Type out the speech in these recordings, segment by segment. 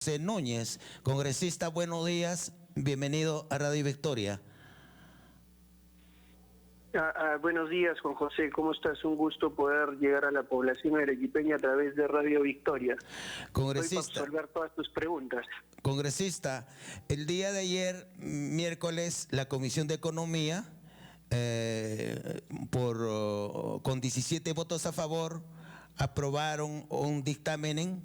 José Núñez, congresista, buenos días, bienvenido a Radio Victoria. Buenos días, Juan José, ¿cómo estás? Un gusto poder llegar a la población arequipeña a través de Radio Victoria. Congresista, Estoy para resolver todas tus preguntas. Congresista, el día de ayer, miércoles, la Comisión de Economía, con 17 votos a favor, aprobaron un dictamen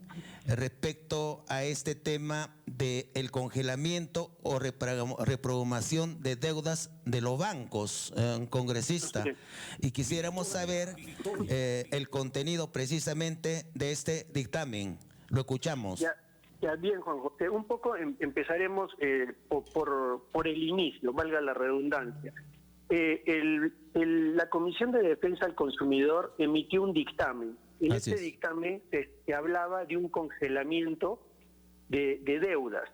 respecto a este tema del congelamiento o reprogramación de deudas de los bancos, congresista. Y quisiéramos saber el contenido precisamente de este dictamen. Lo escuchamos. Ya bien, Juan José. Un poco empezaremos por el inicio, valga la redundancia. La Comisión de Defensa del Consumidor emitió un dictamen. En este dictamen se hablaba de un congelamiento de deudas.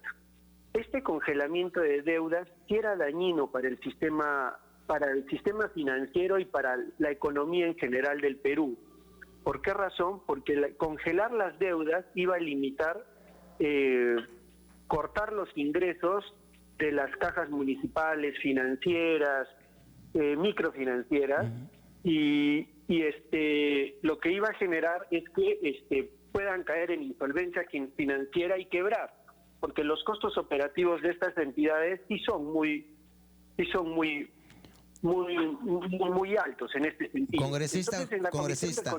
Este congelamiento de deudas sí era dañino para el sistema financiero y para la economía en general del Perú. ¿Por qué razón? Porque congelar las deudas iba a limitar, cortar los ingresos de las cajas municipales, financieras, microfinancieras, y lo que iba a generar es que puedan caer en insolvencia financiera y quebrar, porque los costos operativos de estas entidades sí son muy altos en este sentido. Congresista,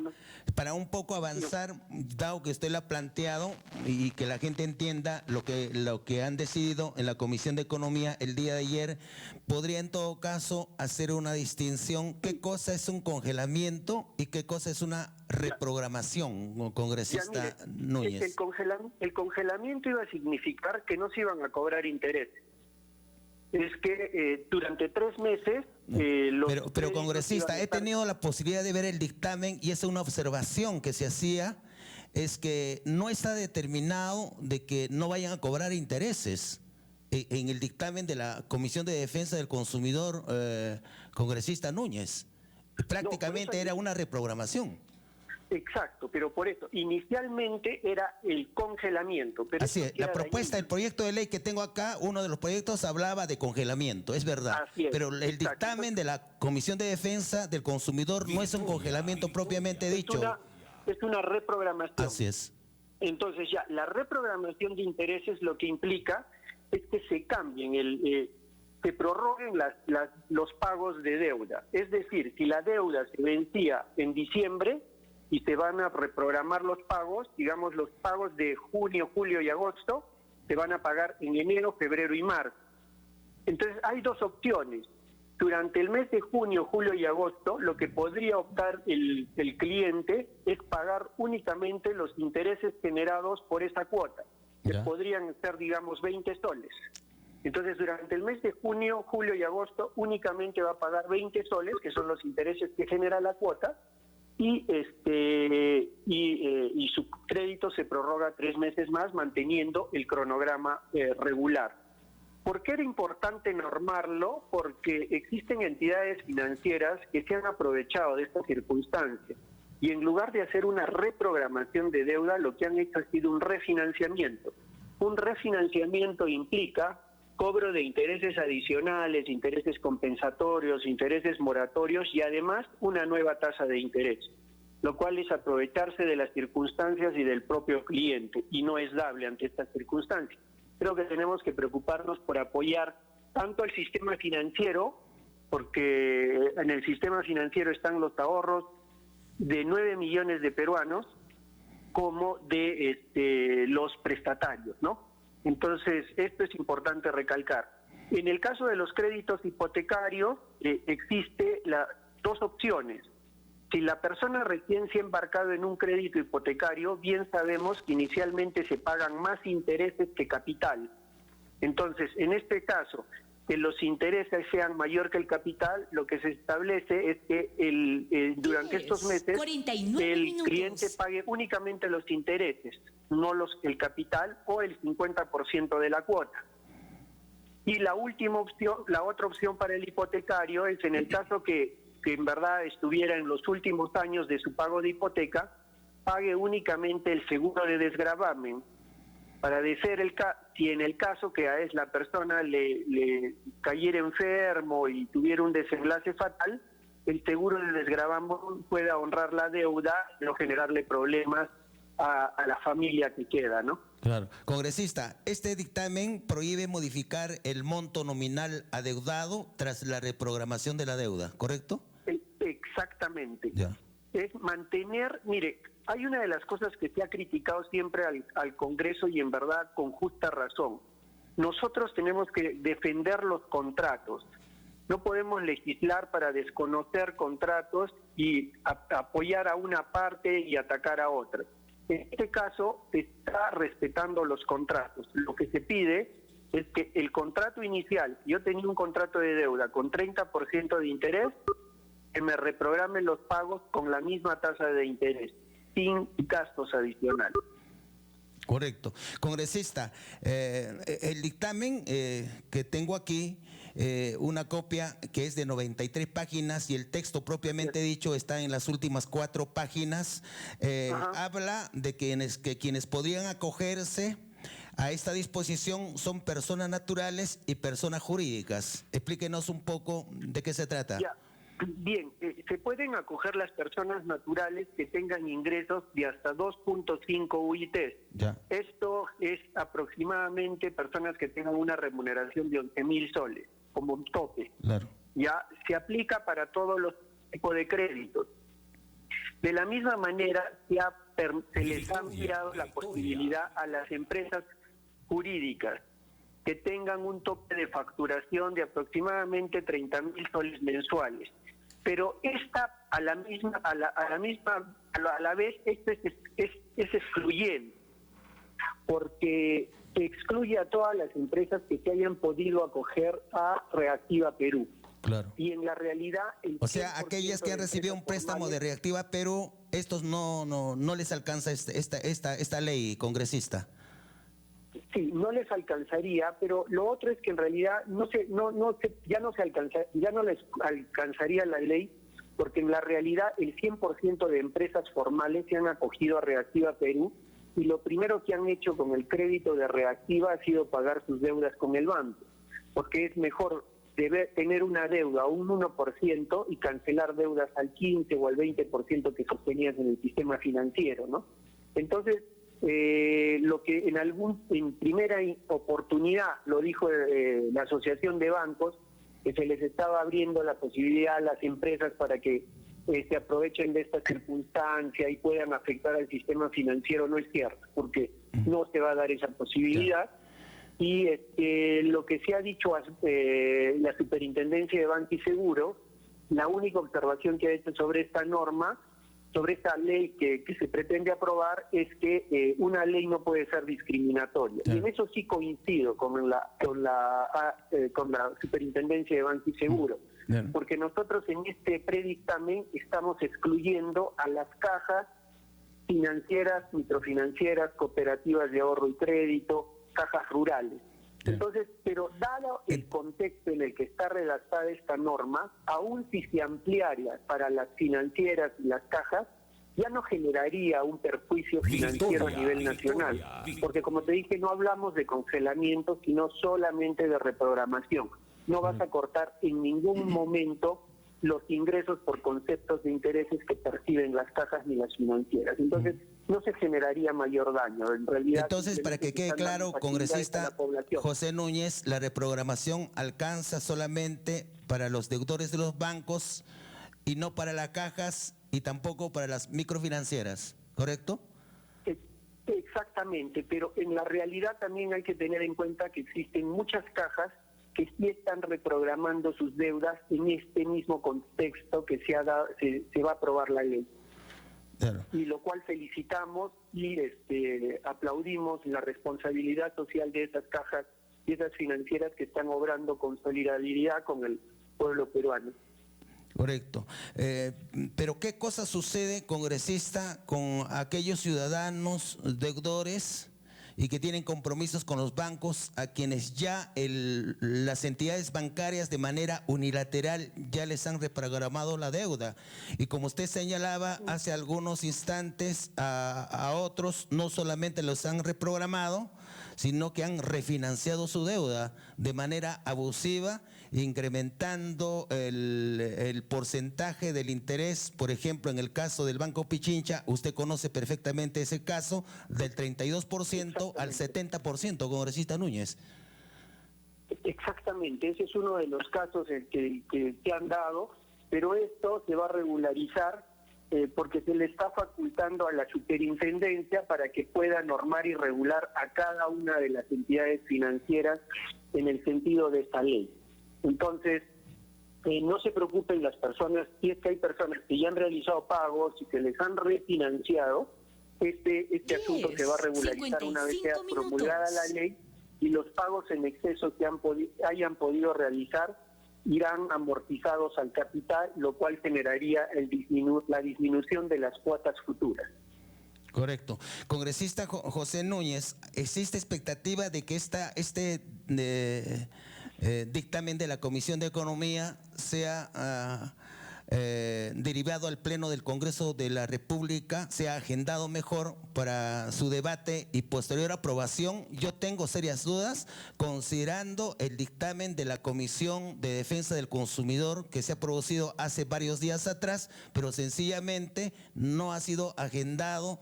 para un poco avanzar, dado que usted lo ha planteado y que la gente entienda lo que han decidido en la Comisión de Economía el día de ayer, podría en todo caso hacer una distinción, qué cosa es un congelamiento y qué cosa es una reprogramación, congresista Núñez. El congelamiento iba a significar que no se iban a cobrar intereses. Es que durante 3 meses... Pero congresista, he tenido la posibilidad de ver el dictamen y es una observación que se hacía, es que no está determinado de que no vayan a cobrar intereses. En el dictamen de la Comisión de Defensa del Consumidor, congresista Núñez, prácticamente era una reprogramación. Exacto, pero por eso, inicialmente era el congelamiento. Pero así es, la propuesta, el proyecto de ley que tengo acá, uno de los proyectos hablaba de congelamiento, es verdad. Pero el dictamen de la Comisión de Defensa del Consumidor no es un congelamiento propiamente dicho. Es una reprogramación. Así es. Entonces ya, la reprogramación de intereses lo que implica es que se cambien, se prorroguen los pagos de deuda. Es decir, si la deuda se vencía en diciembre, y se van a reprogramar los pagos, digamos los pagos de junio, julio y agosto, se van a pagar en enero, febrero y marzo. Entonces hay 2 opciones. Durante el mes de junio, julio y agosto, lo que podría optar el cliente es pagar únicamente los intereses generados por esa cuota, que podrían ser, digamos, 20 soles. Entonces, durante el mes de junio, julio y agosto, únicamente va a pagar 20 soles, que son los intereses que genera la cuota, y su crédito se prorroga 3 meses más, manteniendo el cronograma regular. ¿Por qué era importante normarlo? Porque existen entidades financieras que se han aprovechado de esta circunstancia y en lugar de hacer una reprogramación de deuda, lo que han hecho ha sido un refinanciamiento. Un refinanciamiento implica cobro de intereses adicionales, intereses compensatorios, intereses moratorios y además una nueva tasa de interés, lo cual es aprovecharse de las circunstancias y del propio cliente y no es dable ante estas circunstancias. Creo que tenemos que preocuparnos por apoyar tanto al sistema financiero, porque en el sistema financiero están los ahorros de 9 millones de peruanos, como de los prestatarios, ¿no? Entonces, esto es importante recalcar. En el caso de los créditos hipotecarios, existe 2 opciones. Si la persona recién se ha embarcado en un crédito hipotecario, bien sabemos que inicialmente se pagan más intereses que capital. Entonces, en este caso, que los intereses sean mayor que el capital, lo que se establece es que durante estos meses el cliente pague únicamente los intereses, no el capital o el 50% de la cuota. Y la otra opción para el hipotecario es en el caso que en verdad estuviera en los últimos años de su pago de hipoteca, pague únicamente el seguro de desgravamen para de ser si en el caso que a la persona le cayera enfermo y tuviera un desenlace fatal, el seguro de desgravamen pueda honrar la deuda, no generarle problemas a la familia que queda, ¿no? Claro. Congresista, este dictamen prohíbe modificar el monto nominal adeudado tras la reprogramación de la deuda, ¿correcto? Exactamente. Ya. Es mantener, mire, hay una de las cosas que se ha criticado siempre al Congreso y en verdad con justa razón. Nosotros tenemos que defender los contratos. No podemos legislar para desconocer contratos y apoyar a una parte y atacar a otra. En este caso, se está respetando los contratos. Lo que se pide es que el contrato inicial, yo tenía un contrato de deuda con 30% de interés, que me reprogramen los pagos con la misma tasa de interés, sin gastos adicionales. Correcto. Congresista, el dictamen que tengo aquí, una copia que es de 93 páginas y el texto propiamente dicho está en las últimas 4 páginas, habla de que quienes podrían acogerse a esta disposición son personas naturales y personas jurídicas. Explíquenos un poco de qué se trata. Ya. Bien, se pueden acoger las personas naturales que tengan ingresos de hasta 2.5 UIT. Ya. Esto es aproximadamente personas que tengan una remuneración de 11.000 soles, como un tope. Claro. Ya se aplica para todos los tipos de créditos. De la misma manera, se les ha ampliado la posibilidad a las empresas jurídicas que tengan un tope de facturación de aproximadamente 30.000 soles mensuales. Pero esta a la vez esto es excluyente, porque se excluye a todas las empresas que se hayan podido acoger a Reactiva Perú. Claro. Y en la realidad, o sea, aquellas que han recibido un préstamo de Reactiva Perú, estos no les alcanza esta ley, congresista. Sí, no les alcanzaría, pero lo otro es que en realidad ya no les alcanzaría la ley, porque en la realidad el 100% de empresas formales se han acogido a Reactiva Perú y lo primero que han hecho con el crédito de Reactiva ha sido pagar sus deudas con el banco, porque es mejor tener una deuda a un 1% y cancelar deudas al 15 o al 20% que sostenías en el sistema financiero, ¿no? Entonces, lo que en primera oportunidad lo dijo la Asociación de Bancos, que se les estaba abriendo la posibilidad a las empresas para que se aprovechen de esta circunstancia y puedan afectar al sistema financiero, no es cierto, porque no se va a dar esa posibilidad. Y lo que se ha dicho la Superintendencia de Banca y Seguro, la única observación que ha hecho sobre esta norma, sobre esta ley que se pretende aprobar, es que una ley no puede ser discriminatoria. Y en eso sí coincido con la Superintendencia de Banca y Seguro, porque nosotros en este predictamen estamos excluyendo a las cajas financieras, microfinancieras, cooperativas de ahorro y crédito, cajas rurales. Entonces, pero dado el contexto en el que está redactada esta norma, aún si se ampliara para las financieras y las cajas, ya no generaría un perjuicio financiero a nivel nacional, porque como te dije, no hablamos de congelamiento, sino solamente de reprogramación. No vas a cortar en ningún momento los ingresos por conceptos de intereses que perciben las cajas ni las financieras. Entonces, no se generaría mayor daño. En realidad, entonces, para que quede claro, congresista José Núñez, la reprogramación alcanza solamente para los deudores de los bancos y no para las cajas y tampoco para las microfinancieras, ¿correcto? Exactamente, pero en la realidad también hay que tener en cuenta que existen muchas cajas que sí están reprogramando sus deudas en este mismo contexto que se va a aprobar la ley. Claro. Y lo cual felicitamos y aplaudimos la responsabilidad social de esas cajas y esas financieras que están obrando con solidaridad con el pueblo peruano. Correcto. Pero ¿qué cosa sucede, congresista, con aquellos ciudadanos deudores y que tienen compromisos con los bancos a quienes ya las entidades bancarias de manera unilateral ya les han reprogramado la deuda? Y como usted señalaba hace algunos instantes, a otros no solamente los han reprogramado, sino que han refinanciado su deuda de manera abusiva, incrementando el porcentaje del interés. Por ejemplo, en el caso del Banco Pichincha, usted conoce perfectamente ese caso, del 32% al 70%, congresista Núñez. Exactamente, ese es uno de los casos que se han dado, pero esto se va a regularizar porque se le está facultando a la superintendencia para que pueda normar y regular a cada una de las entidades financieras en el sentido de esta ley. Entonces, no se preocupen las personas, si es que hay personas que ya han realizado pagos y que les han refinanciado, este asunto se va a regularizar una vez sea promulgada la ley, y los pagos en exceso que hayan podido realizar irán amortizados al capital, lo cual generaría la disminución de las cuotas futuras. Correcto. Congresista José Núñez, ¿existe expectativa de que este dictamen de la Comisión de Economía sea derivado al Pleno del Congreso de la República, sea agendado mejor para su debate y posterior aprobación? Yo tengo serias dudas, considerando el dictamen de la Comisión de Defensa del Consumidor que se ha producido hace varios días atrás, pero sencillamente no ha sido agendado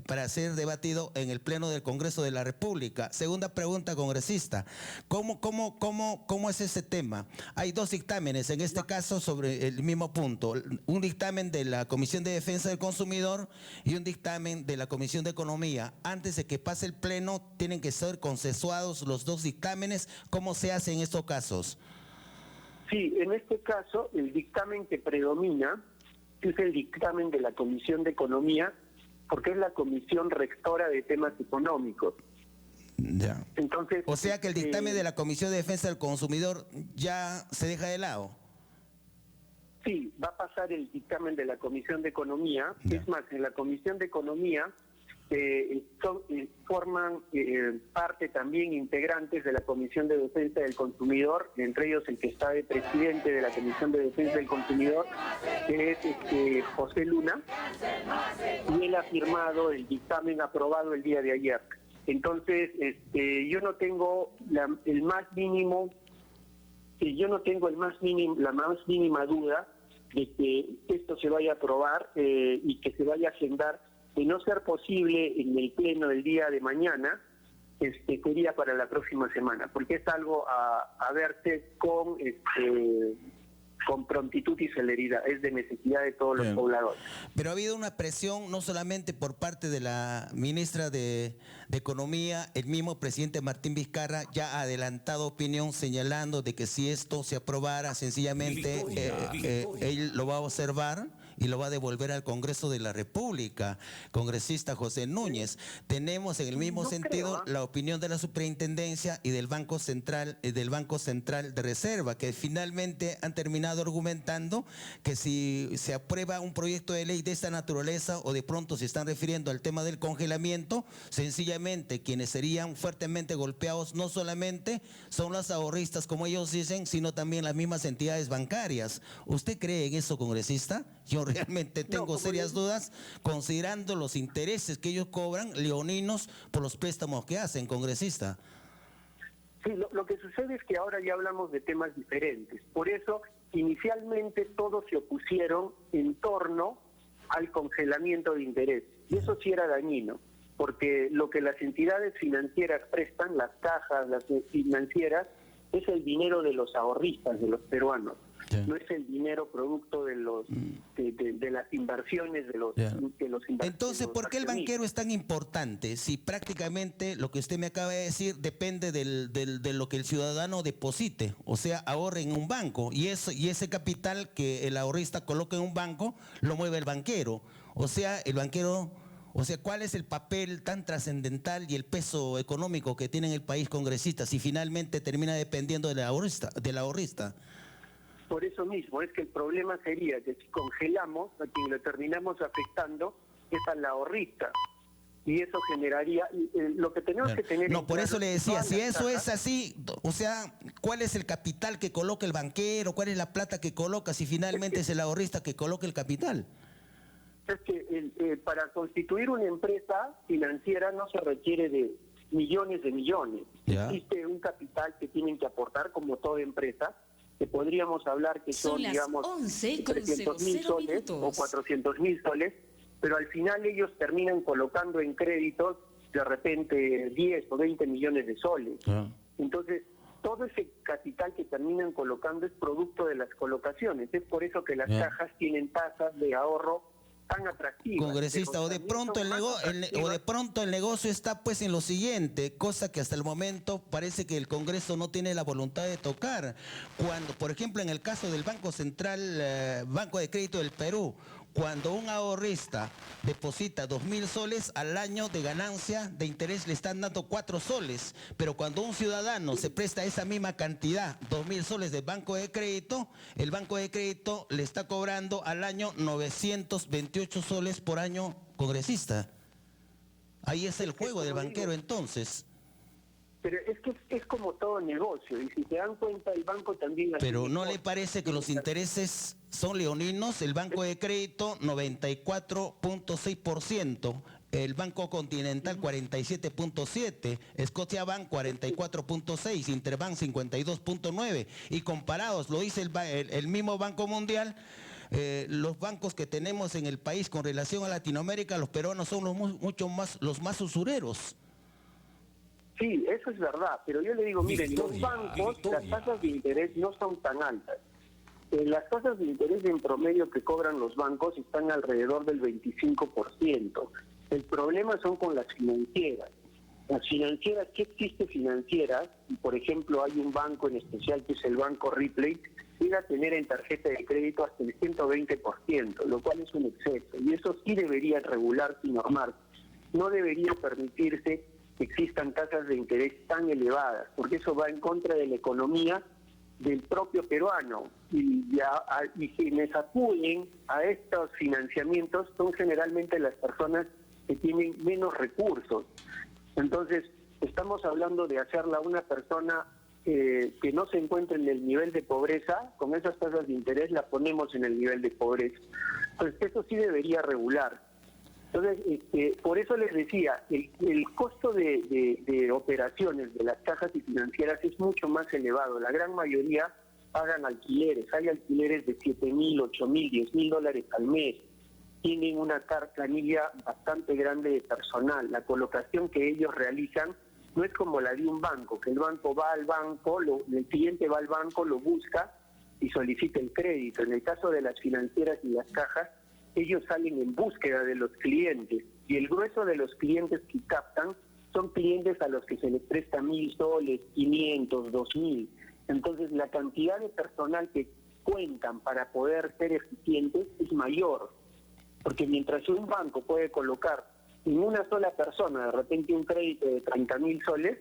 para ser debatido en el Pleno del Congreso de la República. Segunda pregunta, congresista, ¿cómo es ese tema? Hay dos dictámenes en este caso sobre el mismo punto, un dictamen de la Comisión de Defensa del Consumidor y un dictamen de la Comisión de Economía. Antes de que pase el Pleno, tienen que ser consensuados los dos dictámenes. ¿Cómo se hace en estos casos? Sí, en este caso, el dictamen que predomina es el dictamen de la Comisión de Economía, porque es la comisión rectora de temas económicos. Ya. Entonces, o sea que el dictamen de la Comisión de Defensa del Consumidor ya se deja de lado. Sí, va a pasar el dictamen de la Comisión de Economía. Ya. Es más, en la Comisión de Economía forman parte también integrantes de la Comisión de Defensa del Consumidor, entre ellos el que está de presidente de la Comisión de Defensa del Consumidor, que es José Luna, y él ha firmado el dictamen aprobado el día de ayer. Entonces, yo no tengo la más mínima duda de que esto se vaya a aprobar y que se vaya a agendar. De no ser posible en el pleno del día de mañana, sería para la próxima semana, porque es algo a verse con prontitud y celeridad, es de necesidad de todos los pobladores. Pero ha habido una presión no solamente por parte de la ministra de Economía, el mismo presidente Martín Vizcarra ya ha adelantado opinión señalando de que si esto se aprobara, sencillamente él lo va a observar y lo va a devolver al Congreso de la República. Congresista José Núñez, tenemos en el mismo sentido la opinión de la Superintendencia y del Banco Central de Reserva, que finalmente han terminado argumentando que si se aprueba un proyecto de ley de esta naturaleza, o de pronto se están refiriendo al tema del congelamiento, sencillamente quienes serían fuertemente golpeados no solamente son los ahorristas, como ellos dicen, sino también las mismas entidades bancarias. ¿Usted cree en eso, congresista? Yo realmente tengo serias dudas, considerando los intereses que ellos cobran, leoninos, por los préstamos que hacen, congresista. Sí, lo que sucede es que ahora ya hablamos de temas diferentes. Por eso, inicialmente todos se opusieron en torno al congelamiento de interés. Y eso sí era dañino, porque lo que las entidades financieras prestan, las cajas, las financieras, es el dinero de los ahorristas, de los peruanos. No es el dinero producto de los de las inversiones de los inversionistas. Entonces, ¿por qué el banquero es tan importante? Si prácticamente lo que usted me acaba de decir depende de lo que el ciudadano deposite, o sea, ahorre en un banco, y ese capital que el ahorrista coloca en un banco lo mueve el banquero. O sea, el banquero, ¿cuál es el papel tan trascendental y el peso económico que tiene en el país, congresista, si finalmente termina dependiendo del ahorrista? Por eso mismo, es que el problema sería que si congelamos, a quien lo terminamos afectando es al ahorrista. Y eso generaría, lo que tenemos que tener... No, por eso le decía, si eso es así, o sea, ¿cuál es el capital que coloca el banquero? ¿Cuál es la plata que coloca si finalmente es el ahorrista que coloca el capital? Es que para constituir una empresa financiera no se requiere de millones de millones. Ya. Existe un capital que tienen que aportar, como toda empresa, que podríamos hablar que son las digamos, 11:00 soles o 400.000 soles, pero al final ellos terminan colocando en créditos de repente 10 o 20 millones de soles. Entonces, todo ese capital que terminan colocando es producto de las colocaciones. Es por eso que las cajas tienen tasas de ahorro tan atractivas. Congresista, o de pronto el negocio está pues en lo siguiente, cosa que hasta el momento parece que el Congreso no tiene la voluntad de tocar. Cuando, por ejemplo, en el caso del Banco Central, Banco de Crédito del Perú, cuando un ahorrista deposita 2.000 soles al año de ganancia de interés le están dando 4 soles, pero cuando un ciudadano se presta esa misma cantidad, 2.000 soles del Banco de Crédito, el Banco de Crédito le está cobrando al año 928 soles por año, congresista. Ahí es el juego del banquero entonces. Pero es que es como todo negocio, y si se dan cuenta, el banco también... Pero ¿no le parece que los intereses son leoninos? El Banco de Crédito 94.6%, el Banco Continental 47.7%, Scotiabank 44.6%, Interbank 52.9%, y comparados, lo dice el mismo Banco Mundial, los bancos que tenemos en el país con relación a Latinoamérica, los peruanos son los más usureros. Sí, eso es verdad, pero yo le digo, miren, los bancos, las tasas de interés no son tan altas. Las tasas de interés en promedio que cobran los bancos están alrededor del 25%. El problema son con las financieras. Las financieras, ¿qué existe financieras? Por ejemplo, hay un banco en especial que es el Banco Ripley, llega a tener en tarjeta de crédito hasta el 120%, lo cual es un exceso. Y eso sí debería regularse y normarse. No debería permitirse que existan tasas de interés tan elevadas, porque eso va en contra de la economía del propio peruano. Y quienes acuden a estos financiamientos son generalmente las personas que tienen menos recursos. Entonces, estamos hablando de hacerla una persona que no se encuentre en el nivel de pobreza, con esas tasas de interés la ponemos en el nivel de pobreza. Entonces, eso sí debería regular. Entonces, por eso les decía, el costo de operaciones de las cajas y financieras es mucho más elevado. La gran mayoría pagan alquileres. Hay alquileres de 7.000, 8.000, 10.000 dólares al mes. Tienen una planilla bastante grande de personal. La colocación que ellos realizan no es como la de un banco, que el banco va al banco, el cliente va al banco, lo busca y solicita el crédito. En el caso de las financieras y las cajas, ellos salen en búsqueda de los clientes, y el grueso de los clientes que captan son clientes a los que se les presta 1.000 soles, 500, 2.000. Entonces la cantidad de personal que cuentan para poder ser eficientes es mayor, porque mientras un banco puede colocar en una sola persona de repente un crédito de 30.000 soles,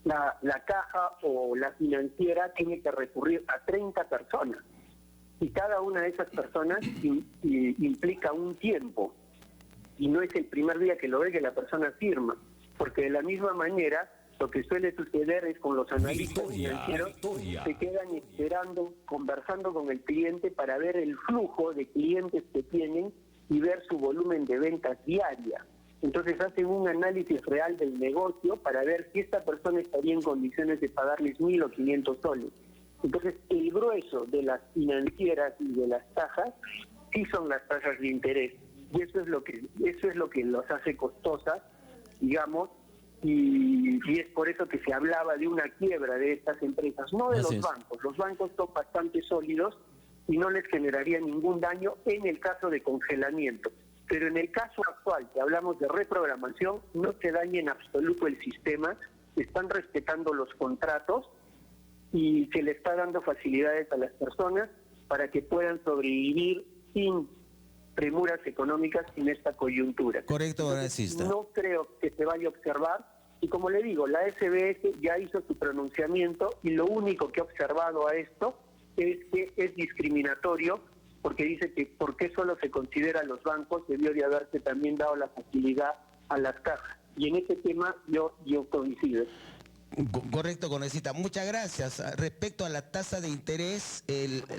la caja o la financiera tiene que recurrir a 30 personas. Y cada una de esas personas implica un tiempo. Y no es el primer día que lo ve que la persona firma. Porque de la misma manera, lo que suele suceder es con los analistas financieros, se quedan esperando, conversando con el cliente para ver el flujo de clientes que tienen y ver su volumen de ventas diaria. Entonces hacen un análisis real del negocio para ver si esta persona estaría en condiciones de pagarles 1.000 o 500 soles. Entonces, el grueso de las financieras y de las cajas sí son las tasas de interés, y eso es lo que los hace costosas, digamos, y es por eso que se hablaba de una quiebra de estas empresas, no de los bancos. Los bancos son bastante sólidos y no les generaría ningún daño en el caso de congelamiento. Pero en el caso actual, que hablamos de reprogramación, no se daña en absoluto el sistema, están respetando los contratos y se le está dando facilidades a las personas para que puedan sobrevivir sin premuras económicas en esta coyuntura. Correcto, congresista. No creo que se vaya a observar, y como le digo, la SBS ya hizo su pronunciamiento y lo único que ha observado a esto es que es discriminatorio, porque dice que por qué solo se considera a los bancos, debió de haberse también dado la facilidad a las cajas. Y en ese tema yo coincido. Correcto, congresista. Muchas gracias. Respecto a la tasa de interés,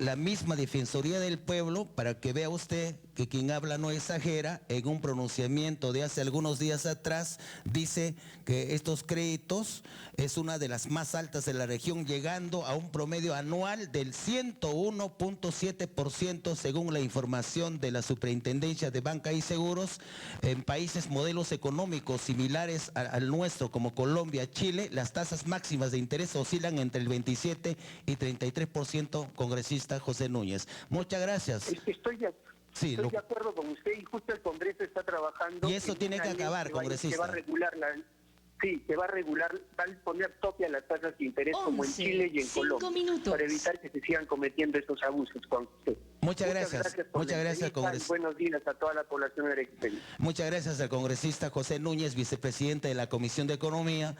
la misma Defensoría del Pueblo, para que vea usted, que quien habla no exagera. En un pronunciamiento de hace algunos días atrás dice que estos créditos es una de las más altas de la región, llegando a un promedio anual del 101.7% según la información de la Superintendencia de Banca y Seguros. En países modelos económicos similares al nuestro como Colombia, Chile, las tasas máximas de interés oscilan entre el 27 y 33%, congresista José Núñez. Muchas gracias. Estoy de acuerdo con usted, y justo el Congreso está trabajando. Y eso tiene que acabar, congresista. Que va a regular que va a poner tope a las tasas de interés como en Chile y en Colombia, para evitar que se sigan cometiendo esos abusos con usted. Muchas gracias, congresista. Buenos días a toda la población arequipeña. Muchas gracias al congresista José Núñez, vicepresidente de la Comisión de Economía.